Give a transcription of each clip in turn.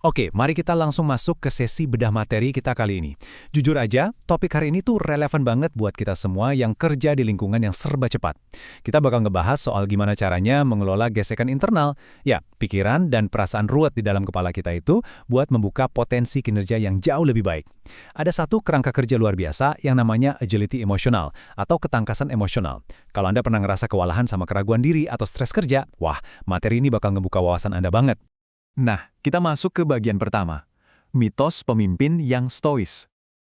Oke, mari kita langsung masuk ke sesi bedah materi kita kali ini. Jujur aja, topik hari ini tuh relevan banget buat kita semua yang kerja di lingkungan yang serba cepat. Kita bakal ngebahas soal gimana caranya mengelola gesekan internal, ya, pikiran dan perasaan ruwet di dalam kepala kita itu buat membuka potensi kinerja yang jauh lebih baik. Ada satu kerangka kerja luar biasa yang namanya agility emosional atau ketangkasan emosional. Kalau Anda pernah ngerasa kewalahan sama keraguan diri atau stres kerja, wah, materi ini bakal ngebuka wawasan Anda banget. Nah, kita masuk ke bagian pertama. Mitos pemimpin yang stois.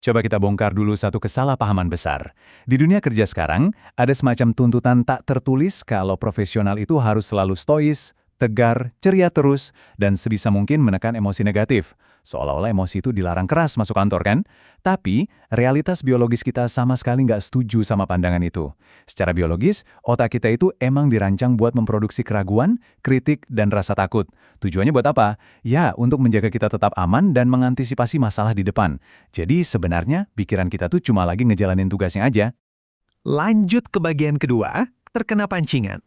Coba kita bongkar dulu satu kesalahpahaman besar. Di dunia kerja sekarang, ada semacam tuntutan tak tertulis kalau profesional itu harus selalu stois, tegar, ceria terus, dan sebisa mungkin menekan emosi negatif. Seolah-olah emosi itu dilarang keras masuk kantor kan? Tapi, realitas biologis kita sama sekali nggak setuju sama pandangan itu. Secara biologis, otak kita itu emang dirancang buat memproduksi keraguan, kritik, dan rasa takut. Tujuannya buat apa? Ya, untuk menjaga kita tetap aman dan mengantisipasi masalah di depan. Jadi sebenarnya, pikiran kita tuh cuma lagi ngejalanin tugasnya aja. Lanjut ke bagian kedua, terkena pancingan.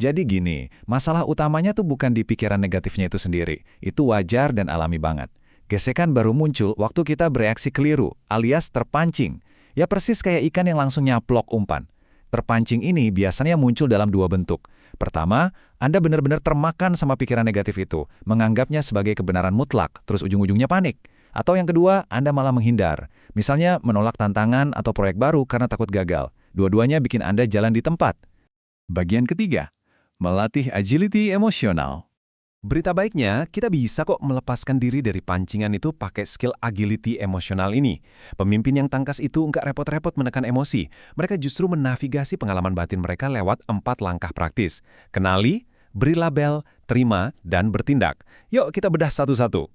Jadi gini, masalah utamanya tuh bukan di pikiran negatifnya itu sendiri. Itu wajar dan alami banget. Gesekan baru muncul waktu kita bereaksi keliru, alias terpancing. Ya persis kayak ikan yang langsung nyaplok umpan. Terpancing ini biasanya muncul dalam dua bentuk. Pertama, Anda benar-benar termakan sama pikiran negatif itu, menganggapnya sebagai kebenaran mutlak, terus ujung-ujungnya panik. Atau yang kedua, Anda malah menghindar. Misalnya menolak tantangan atau proyek baru karena takut gagal. Dua-duanya bikin Anda jalan di tempat. Bagian ketiga, melatih agility emosional. Berita baiknya, kita bisa kok melepaskan diri dari pancingan itu pakai skill agility emosional ini. Pemimpin yang tangkas itu nggak repot-repot menekan emosi. Mereka justru menavigasi pengalaman batin mereka lewat 4 langkah praktis. Kenali, beri label, terima, dan bertindak. Yuk kita bedah satu-satu.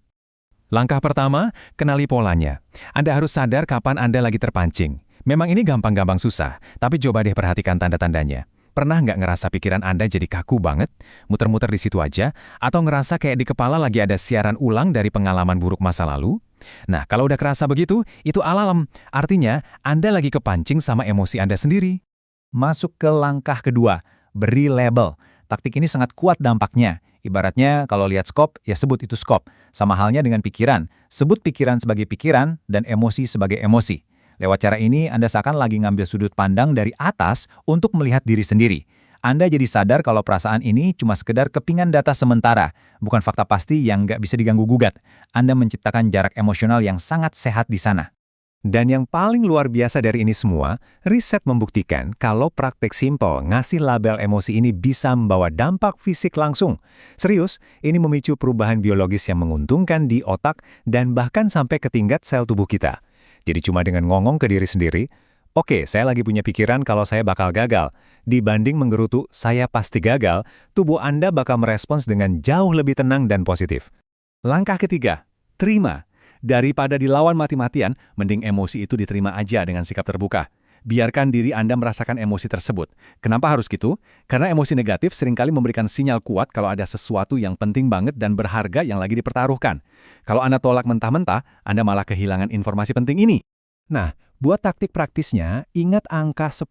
Langkah pertama, kenali polanya. Anda harus sadar kapan Anda lagi terpancing. Memang ini gampang-gampang susah, tapi coba deh perhatikan tanda-tandanya. Pernah nggak ngerasa pikiran Anda jadi kaku banget, muter-muter di situ aja, atau ngerasa kayak di kepala lagi ada siaran ulang dari pengalaman buruk masa lalu? Nah, kalau udah kerasa begitu, itu alarm. Artinya, Anda lagi kepancing sama emosi Anda sendiri. Masuk ke langkah kedua, beri label. Taktik ini sangat kuat dampaknya. Ibaratnya, kalau lihat skop, ya sebut itu skop. Sama halnya dengan pikiran. Sebut pikiran sebagai pikiran dan emosi sebagai emosi. Lewat cara ini, Anda seakan lagi ngambil sudut pandang dari atas untuk melihat diri sendiri. Anda jadi sadar kalau perasaan ini cuma sekedar kepingan data sementara, bukan fakta pasti yang nggak bisa diganggu-gugat. Anda menciptakan jarak emosional yang sangat sehat di sana. Dan yang paling luar biasa dari ini semua, riset membuktikan kalau praktek simpel ngasih label emosi ini bisa membawa dampak fisik langsung. Serius, ini memicu perubahan biologis yang menguntungkan di otak dan bahkan sampai ke tingkat sel tubuh kita. Jadi cuma dengan ngomong ke diri sendiri, oke, saya lagi punya pikiran kalau saya bakal gagal. Dibanding menggerutu, saya pasti gagal, tubuh Anda bakal merespons dengan jauh lebih tenang dan positif. Langkah ketiga, terima. Daripada dilawan mati-matian, mending emosi itu diterima aja dengan sikap terbuka. Biarkan diri Anda merasakan emosi tersebut. Kenapa harus gitu? Karena emosi negatif seringkali memberikan sinyal kuat kalau ada sesuatu yang penting banget dan berharga yang lagi dipertaruhkan. Kalau Anda tolak mentah-mentah, Anda malah kehilangan informasi penting ini. Nah, buat taktik praktisnya, ingat angka 10.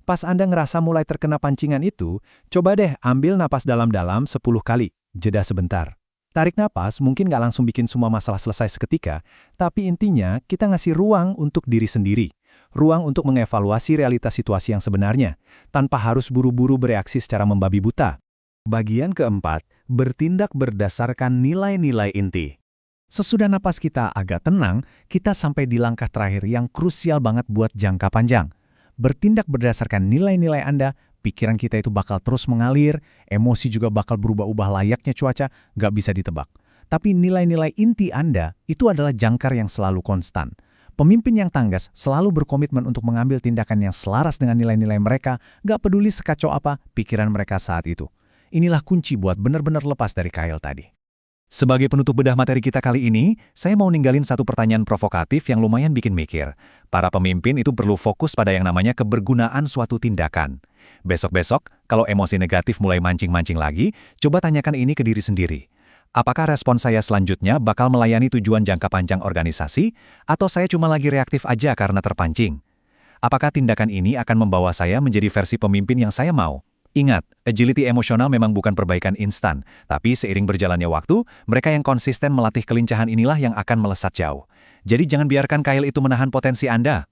Pas Anda ngerasa mulai terkena pancingan itu, coba deh ambil napas dalam-dalam 10 kali. Jeda sebentar. Tarik napas mungkin nggak langsung bikin semua masalah selesai seketika, tapi intinya kita ngasih ruang untuk diri sendiri. Ruang untuk mengevaluasi realitas situasi yang sebenarnya, tanpa harus buru-buru bereaksi secara membabi buta. Bagian keempat, bertindak berdasarkan nilai-nilai inti. Sesudah napas kita agak tenang, kita sampai di langkah terakhir yang krusial banget buat jangka panjang. Bertindak berdasarkan nilai-nilai Anda, pikiran kita itu bakal terus mengalir, emosi juga bakal berubah-ubah layaknya cuaca, nggak bisa ditebak. Tapi nilai-nilai inti Anda itu adalah jangkar yang selalu konstan. Pemimpin yang tanggas selalu berkomitmen untuk mengambil tindakan yang selaras dengan nilai-nilai mereka, nggak peduli sekacau apa pikiran mereka saat itu. Inilah kunci buat benar-benar lepas dari kail tadi. Sebagai penutup bedah materi kita kali ini, saya mau ninggalin satu pertanyaan provokatif yang lumayan bikin mikir. Para pemimpin itu perlu fokus pada yang namanya kebergunaan suatu tindakan. Besok-besok, kalau emosi negatif mulai mancing-mancing lagi, coba tanyakan ini ke diri sendiri. Apakah respon saya selanjutnya bakal melayani tujuan jangka panjang organisasi, atau saya cuma lagi reaktif aja karena terpancing? Apakah tindakan ini akan membawa saya menjadi versi pemimpin yang saya mau? Ingat, agility emosional memang bukan perbaikan instan, tapi seiring berjalannya waktu, mereka yang konsisten melatih kelincahan inilah yang akan melesat jauh. Jadi jangan biarkan Kyle itu menahan potensi Anda.